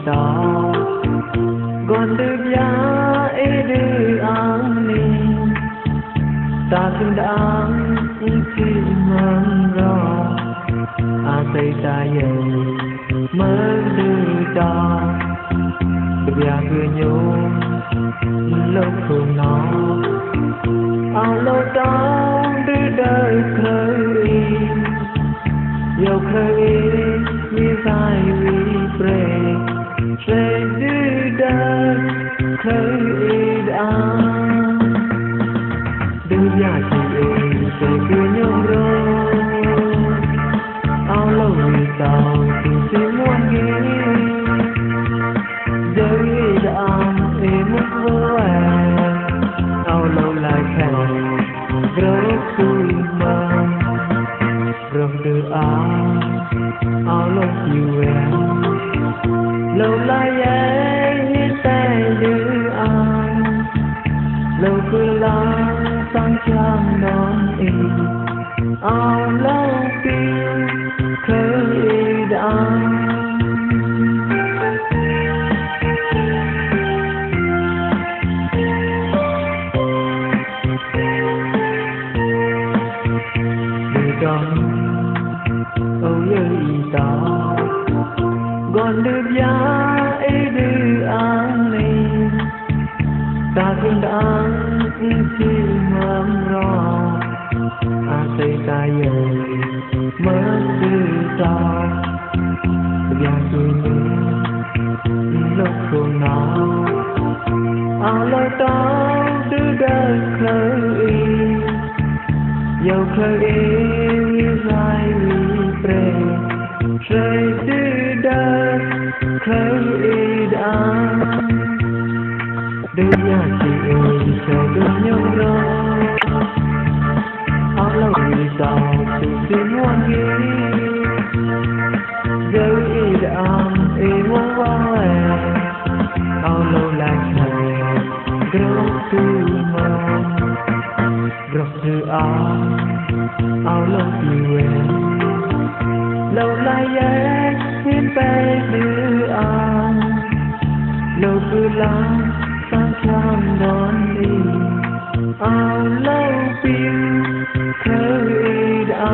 tao còn được giá ấy đưa ăn đi ta từng đang chỉ mong rõ say ta yêu mơ đưa ta bây giờ nhung lúc không nó lâu tao đưa đời khơi yêu khơi như dài vì pre đưa đời khơi đã đưa nhà chị sẽ cứ nhung rồi lâu vì tao thì chỉ muốn nghĩ giới đam mất vô em lâu lại thèm rất vui mơ rất đưa lâu yêu em lâu lại em tay đưa lâu cứ lắng sang trang đón em lâu kia khơi đã tao còn được giá ấy đưa ăn lên ta cũng đang chỉ mong rõ say ta yêu mất từ tao bây giờ lúc không nào lâu tao đưa đời khơi yêu khơi như dài pre rơi từ đất khơi đã đưa nhà chị chờ được nhau rồi lâu vì sao sự xin muốn nghĩ giới đã muốn vào em lâu lại thèm group tu mong group từ lâu yêu em lâu lại em hiến bay đưa lâu cứ lắng sang trang đón đi lâu phiêu khơi đã